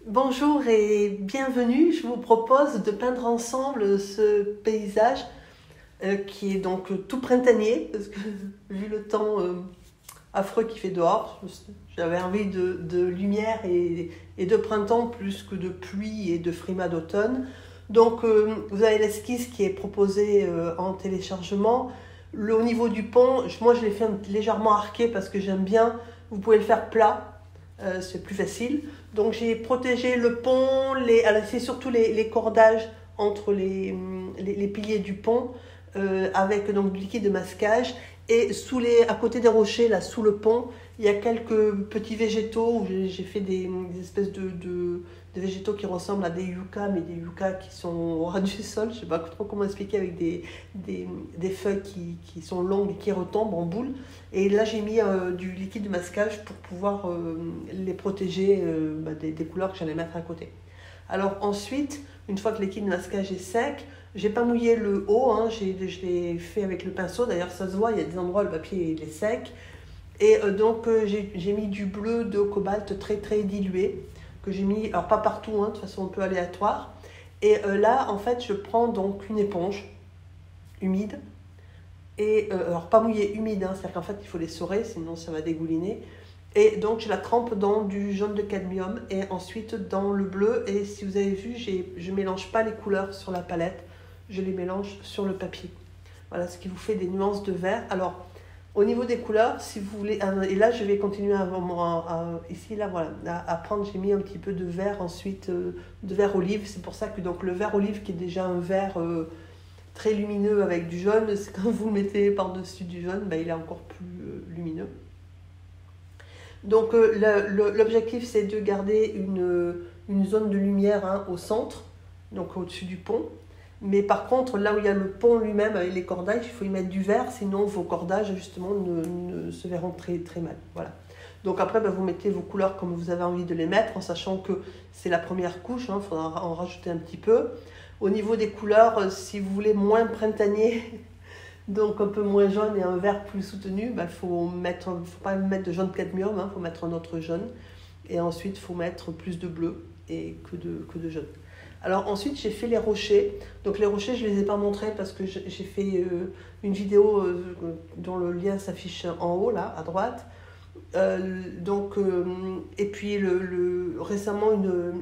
Bonjour et bienvenue. Je vous propose de peindre ensemble ce paysage qui est donc tout printanier parce que vu le temps affreux qu'il fait dehors, j'avais envie de lumière et de printemps plus que de pluie et de frimas d'automne. Donc vous avez l'esquisse qui est proposée en téléchargement. Au niveau du pont, moi je l'ai fait légèrement arqué parce que j'aime bien. Vous pouvez le faire plat, c'est plus facile. Donc j'ai protégé le pont, alors c'est surtout les cordages entre les piliers du pont avec donc du liquide de masquage. Et à côté des rochers, là sous le pont, il y a quelques petits végétaux où j'ai fait des espèces de végétaux qui ressemblent à des yuccas, mais des yuccas qui sont au ras du sol. Je ne sais pas trop comment expliquer, avec des feuilles qui sont longues et qui retombent en boule. Et là, j'ai mis du liquide de masquage pour pouvoir les protéger des couleurs que j'allais mettre à côté. Alors ensuite, une fois que le liquide de masquage est sec, j'ai pas mouillé le haut, hein, je l'ai fait avec le pinceau. D'ailleurs, ça se voit, il y a des endroits où le papier il est sec. Et donc, j'ai mis du bleu de cobalt très très dilué, que j'ai mis, alors pas partout, hein, de façon un peu aléatoire. Et là, en fait, je prends donc une éponge humide, et alors pas mouillée, humide, hein, c'est-à-dire qu'en fait, il faut les essorer, sinon ça va dégouliner. Et donc, je la trempe dans du jaune de cadmium et ensuite dans le bleu. Et si vous avez vu, je ne mélange pas les couleurs sur la palette, je les mélange sur le papier. Voilà, ce qui vous fait des nuances de vert. Alors, au niveau des couleurs, si vous voulez, et là je vais continuer ici, là, voilà, à prendre, j'ai mis un petit peu de vert ensuite, de vert olive. C'est pour ça que donc, le vert olive, qui est déjà un vert très lumineux avec du jaune, c'est quand vous le mettez par-dessus du jaune, il est encore plus lumineux. Donc l'objectif, c'est de garder une zone de lumière, hein, au centre, donc au-dessus du pont. Mais par contre, là où il y a le pont lui-même avec les cordages, il faut y mettre du vert, sinon vos cordages justement ne se verront très, très mal. Voilà. Donc après, vous mettez vos couleurs comme vous avez envie de les mettre, en sachant que c'est la première couche, il faudra en rajouter un petit peu. Au niveau des couleurs, si vous voulez moins printanier, donc un peu moins jaune et un vert plus soutenu, faut pas mettre de jaune cadmium, il faut mettre un autre jaune. Et ensuite, il faut mettre plus de bleu que de jaune. Alors ensuite, j'ai fait les rochers. Donc les rochers, je ne les ai pas montrés parce que j'ai fait une vidéo dont le lien s'affiche en haut, là, à droite. Et puis récemment,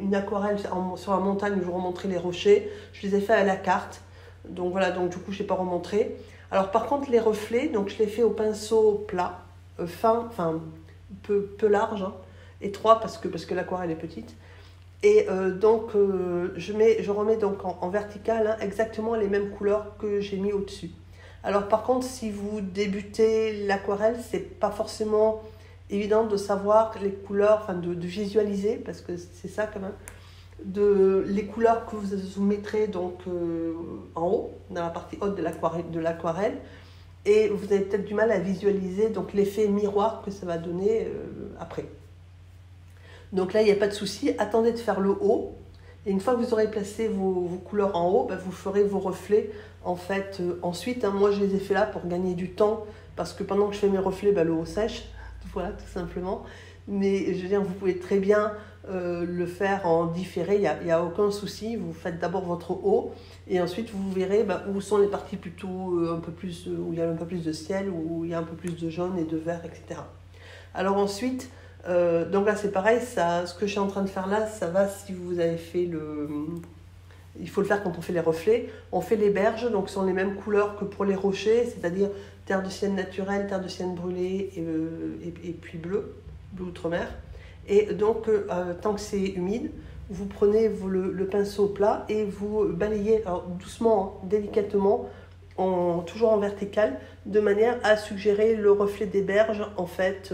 une aquarelle sur la montagne où je remontrais les rochers. Je les ai fait à la carte. Donc voilà, donc du coup, je n'ai pas remontré. Alors par contre, les reflets, donc je les fais au pinceau plat, fin, enfin peu large, hein, étroit parce que l'aquarelle est petite. Et je remets donc en vertical, hein, exactement les mêmes couleurs que j'ai mis au-dessus. Alors par contre, si vous débutez l'aquarelle, c'est pas forcément évident de savoir les couleurs, enfin de visualiser, parce que c'est ça quand même, les couleurs que vous mettrez donc en haut, dans la partie haute de l'aquarelle, et vous avez peut-être du mal à visualiser donc l'effet miroir que ça va donner après. Donc là, il n'y a pas de souci, attendez de faire le haut, et une fois que vous aurez placé vos couleurs en haut, vous ferez vos reflets en fait ensuite. Hein, moi, je les ai fait là pour gagner du temps, parce que pendant que je fais mes reflets, le haut sèche, voilà, tout simplement. Mais je veux dire, vous pouvez très bien le faire en différé, il n'y a aucun souci. Vous faites d'abord votre haut, et ensuite vous verrez où sont les parties plutôt un peu plus, où il y a un peu plus de ciel, où il y a un peu plus de jaune et de vert, etc. Alors ensuite, donc là c'est pareil, ce que je suis en train de faire là, ça va si vous avez fait il faut le faire quand on fait les reflets. On fait les berges, donc ce sont les mêmes couleurs que pour les rochers, c'est-à-dire terre de sienne naturelle, terre de sienne brûlée et puis bleu outre-mer. Et donc, tant que c'est humide, vous prenez le pinceau plat et vous balayez doucement, hein, délicatement, toujours en vertical, de manière à suggérer le reflet des berges en fait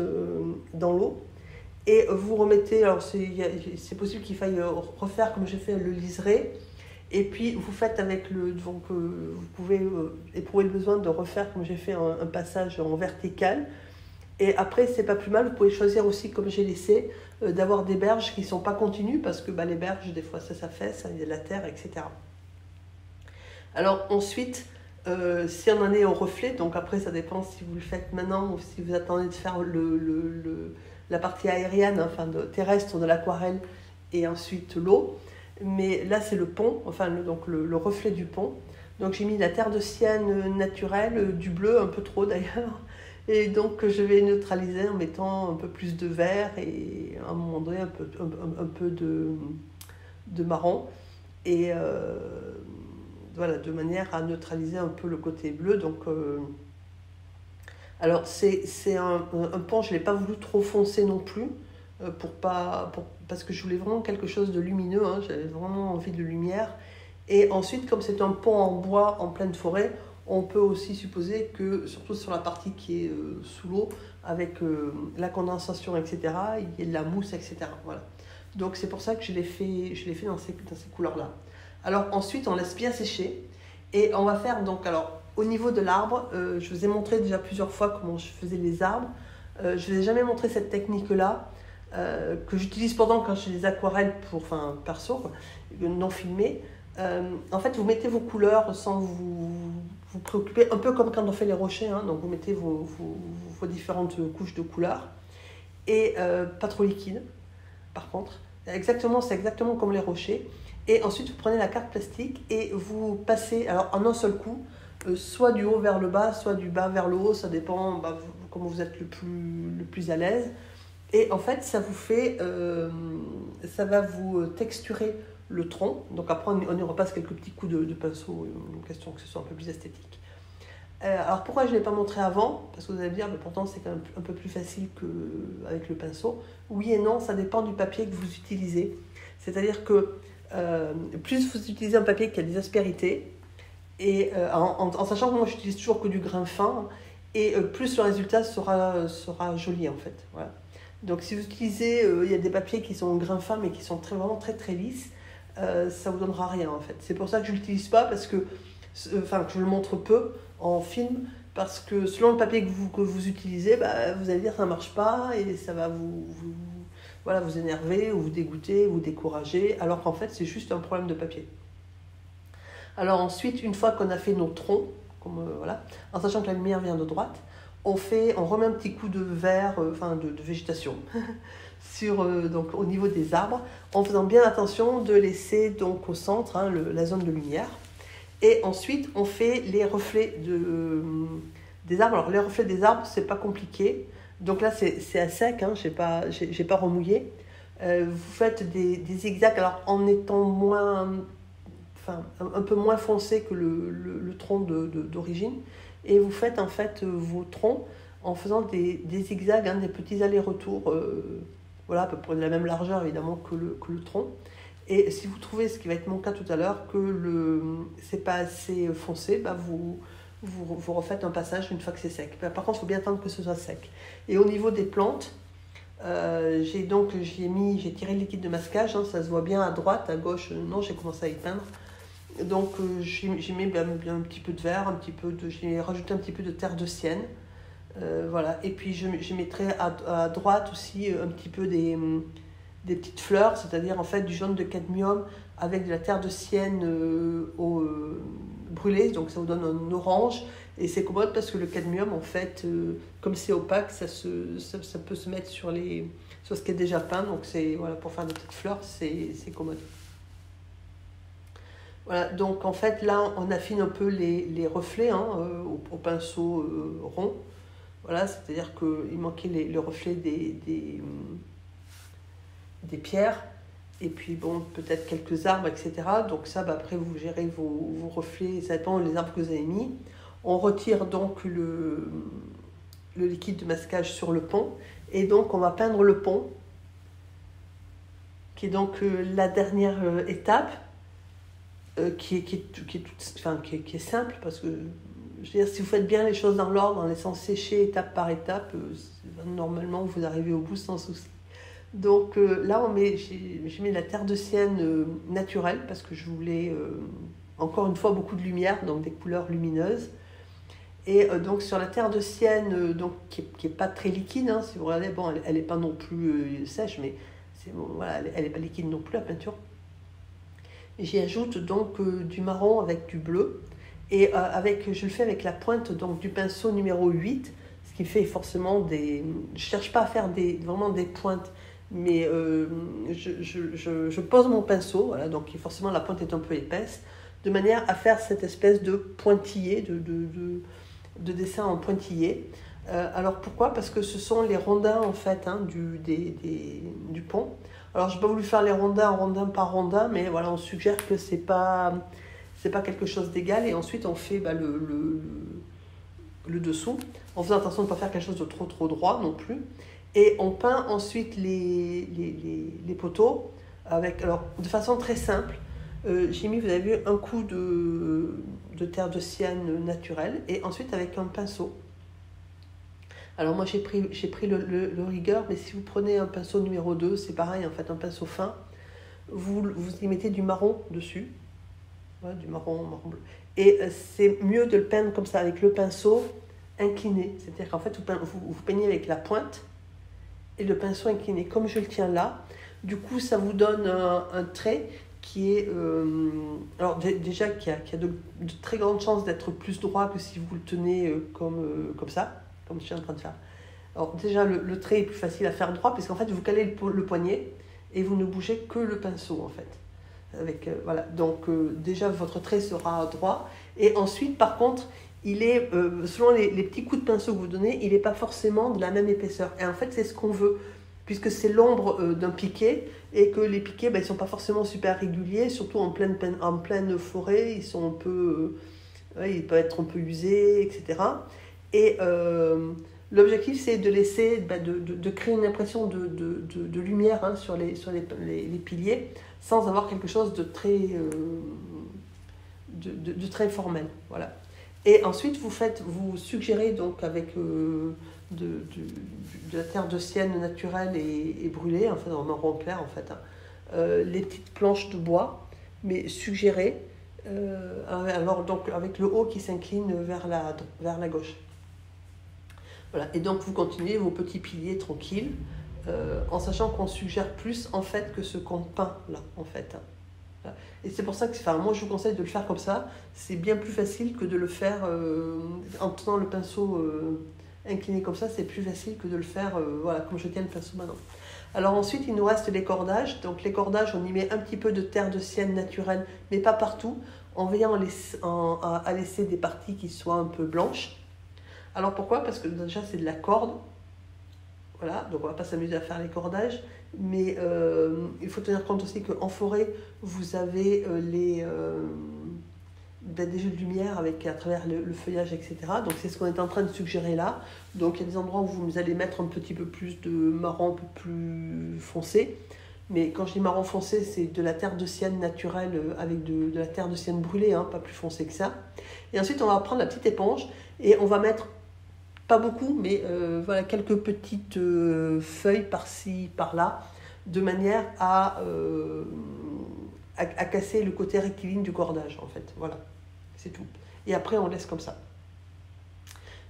dans l'eau. Et vous remettez, alors c'est possible qu'il faille refaire comme j'ai fait le liseré. Et puis vous faites avec donc vous pouvez éprouver le besoin de refaire comme j'ai fait un passage en vertical. Et après, c'est pas plus mal, vous pouvez choisir aussi, comme j'ai laissé, d'avoir des berges qui ne sont pas continues, parce que les berges, des fois, ça s'affaisse, il y a de la terre, etc. Alors ensuite, si on en est au reflet, donc après, ça dépend si vous le faites maintenant ou si vous attendez de faire la partie aérienne, enfin terrestre de l'aquarelle, et ensuite l'eau. Mais là, c'est le pont, enfin donc le reflet du pont. Donc j'ai mis la terre de sienne naturelle, du bleu, un peu trop d'ailleurs. Et donc je vais neutraliser en mettant un peu plus de vert et à un moment donné un peu de marron. Et voilà, de manière à neutraliser un peu le côté bleu. Donc, alors c'est un pont, je ne l'ai pas voulu trop foncé non plus, parce que je voulais vraiment quelque chose de lumineux, hein, j'avais vraiment envie de lumière. Et ensuite, comme c'est un pont en bois en pleine forêt, on peut aussi supposer que, surtout sur la partie qui est sous l'eau, avec la condensation, etc., il y a de la mousse, etc. Voilà. Donc c'est pour ça que je l'ai fait dans ces couleurs-là. Alors ensuite, on laisse bien sécher. Et on va faire donc, alors, au niveau de l'arbre, je vous ai montré déjà plusieurs fois comment je faisais les arbres. Je ne vous ai jamais montré cette technique-là, que j'utilise pendant quand je fais des aquarelles perso, quoi, non filmées. En fait, vous mettez vos couleurs sans vous préoccuper, un peu comme quand on fait les rochers, hein, donc vous mettez vos différentes couches de couleurs, et pas trop liquide, par contre. C'est exactement comme les rochers. Et ensuite, vous prenez la carte plastique et vous passez, alors en un seul coup, soit du haut vers le bas, soit du bas vers le haut, ça dépend comment vous êtes le plus à l'aise. Et en fait, ça va vous texturer le tronc. Donc après, on y repasse quelques petits coups de pinceau, une question que ce soit un peu plus esthétique. Alors pourquoi je ne l'ai pas montré avant? Parce que vous allez me dire, mais pourtant c'est quand même un peu plus facile qu'avec le pinceau. Oui et non, ça dépend du papier que vous utilisez. C'est-à-dire que plus vous utilisez un papier qui a des aspérités, et en sachant que moi j'utilise toujours que du grain fin, et plus le résultat sera joli en fait. Voilà. Donc si vous utilisez, il y a des papiers qui sont en grain fin mais qui sont vraiment très très lisses, ça vous donnera rien en fait. C'est pour ça que je ne l'utilise pas, que je le montre peu en film, parce que selon le papier que vous utilisez, vous allez dire que ça ne marche pas et ça va vous énerver, ou vous dégoûter, vous décourager, alors qu'en fait c'est juste un problème de papier. Alors ensuite, une fois qu'on a fait nos troncs, voilà, en sachant que la lumière vient de droite, on remet un petit coup de vert, de végétation, donc, au niveau des arbres, en faisant bien attention de laisser donc au centre la zone de lumière. Et ensuite, on fait les reflets des arbres. Alors les reflets des arbres, c'est pas compliqué. Donc là, c'est à sec, hein, j'ai pas remouillé. Vous faites des zigzags, alors en étant un peu moins foncé que le tronc d'origine. Et vous faites en fait vos troncs en faisant des zigzags, hein, des petits allers-retours, voilà, à peu près de la même largeur évidemment que le tronc. Et si vous trouvez, ce qui va être mon cas tout à l'heure, que c'est pas assez foncé, vous refaites un passage une fois que c'est sec. Par contre, il faut bien attendre que ce soit sec. Et au niveau des plantes, j'ai tiré le liquide de masquage, hein, ça se voit bien à droite, à gauche, non, j'ai commencé à y peindre. Donc j'ai mis bien un petit peu de vert, j'ai rajouté un petit peu de terre de sienne, voilà. Et puis je mettrai à droite aussi un petit peu des petites fleurs, c'est-à-dire en fait du jaune de cadmium avec de la terre de sienne brûlée, donc ça vous donne un orange. Et c'est commode parce que le cadmium, en fait, comme c'est opaque, ça peut se mettre sur ce qui est déjà peint, donc voilà, pour faire des petites fleurs, c'est commode. Voilà, donc en fait là on affine un peu les reflets, hein, au pinceau rond. Voilà, c'est-à-dire qu'il manquait les reflets des pierres, et puis bon, peut-être quelques arbres, etc. Donc ça, après vous gérez vos reflets, ça dépend des arbres que vous avez mis. On retire donc le liquide de masquage sur le pont, et donc on va peindre le pont, qui est donc la dernière étape. Qui est simple, parce que je veux dire, si vous faites bien les choses dans l'ordre, en laissant sécher étape par étape, normalement vous arrivez au bout sans souci. Donc là j'ai mis la terre de sienne naturelle, parce que je voulais encore une fois beaucoup de lumière, donc des couleurs lumineuses. Et donc sur la terre de sienne, donc, qui est pas très liquide, hein, si vous regardez, bon, elle n'est pas non plus sèche, mais voilà, elle n'est pas liquide non plus, la peinture. J'y ajoute donc du marron avec du bleu, et je le fais avec la pointe donc, du pinceau numéro 8, ce qui fait forcément je ne cherche pas à faire vraiment des pointes, Mais je pose mon pinceau, voilà, donc forcément la pointe est un peu épaisse, de manière à faire cette espèce de pointillé, de dessin en pointillé. Alors pourquoi? Parce que ce sont les rondins en fait hein, du pont. Alors je n'ai pas voulu faire les rondins rondin par rondin, mais voilà, on suggère que c'est pas quelque chose d'égal. Et ensuite on fait le dessous, en faisant attention de ne pas faire quelque chose de trop droit non plus. Et on peint ensuite les poteaux avec, alors, de façon très simple. J'ai mis, vous avez vu, un coup de terre de sienne naturelle et ensuite avec un pinceau. Alors moi j'ai pris le rigueur, mais si vous prenez un pinceau numéro 2, c'est pareil en fait, un pinceau fin, vous y mettez du marron dessus, ouais, du marron bleu. Et c'est mieux de le peindre comme ça avec le pinceau incliné, c'est-à-dire qu'en fait vous peignez avec la pointe et le pinceau incliné, comme je le tiens là. Du coup ça vous donne un trait qui est, alors déjà qui a de très grandes chances d'être plus droit que si vous le tenez comme ça, comme je suis en train de faire. Alors déjà, le trait est plus facile à faire droit, puisqu'en fait, vous calez le poignet et vous ne bougez que le pinceau, en fait. Voilà. Donc déjà, votre trait sera droit. Et ensuite, par contre, il est, selon les petits coups de pinceau que vous donnez, il n'est pas forcément de la même épaisseur. Et en fait, c'est ce qu'on veut, puisque c'est l'ombre d'un piquet, et que les piquets, ils ne sont pas forcément super réguliers, surtout en pleine forêt, ils sont un peu... ils peuvent être un peu usés, etc. Et l'objectif, c'est de laisser, de créer une impression de lumière hein, sur les piliers, sans avoir quelque chose de très formel. Voilà. Et ensuite, vous suggérez donc avec de la terre de sienne naturelle et brûlée, en fait, en marron clair, en fait, hein, les petites planches de bois, mais suggérées, alors donc avec le haut qui s'incline vers la gauche. Voilà. Et donc vous continuez vos petits piliers tranquilles, en sachant qu'on suggère plus en fait que ce qu'on peint là, en fait. Voilà. Et c'est pour ça que, moi je vous conseille de le faire comme ça, c'est bien plus facile que de le faire en tenant le pinceau incliné comme ça, c'est plus facile que de le faire voilà, comme je tiens le pinceau maintenant. Alors ensuite il nous reste les cordages, donc les cordages on y met un petit peu de terre de sienne naturelle, mais pas partout, en veillant à laisser des parties qui soient un peu blanches. Alors pourquoi? Parce que déjà c'est de la corde, voilà, donc on ne va pas s'amuser à faire les cordages, mais il faut tenir compte aussi qu'en forêt, vous avez des jeux de lumière à travers le feuillage, etc. Donc c'est ce qu'on est en train de suggérer là. Donc il y a des endroits où vous allez mettre un petit peu plus de marron, un peu plus foncé. Mais quand je dis marron foncé, c'est de la terre de sienne naturelle avec de la terre de sienne brûlée, hein, pas plus foncé que ça. Et ensuite on va prendre la petite éponge et on va mettre pas beaucoup, mais voilà, quelques petites feuilles par-ci, par-là, de manière à casser le côté rectiligne du cordage, en fait. Voilà, c'est tout. Et après, on laisse comme ça.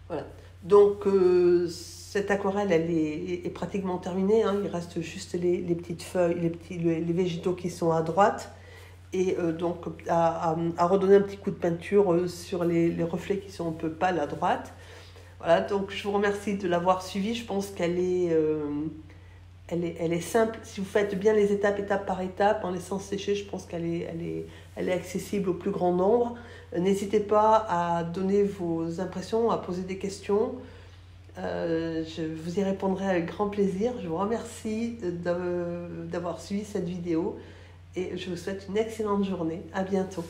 Voilà. Donc, cette aquarelle, elle est pratiquement terminée. Hein. Il reste juste les petites feuilles, les végétaux qui sont à droite. Et donc, à redonner un petit coup de peinture sur les reflets qui sont un peu pâles à droite. Voilà, donc je vous remercie de l'avoir suivie. Je pense qu'elle elle est simple. Si vous faites bien les étape par étape, en laissant sécher, je pense qu'elle est accessible au plus grand nombre. N'hésitez pas à donner vos impressions, à poser des questions. Je vous y répondrai avec grand plaisir. Je vous remercie d'avoir suivi cette vidéo et je vous souhaite une excellente journée. À bientôt.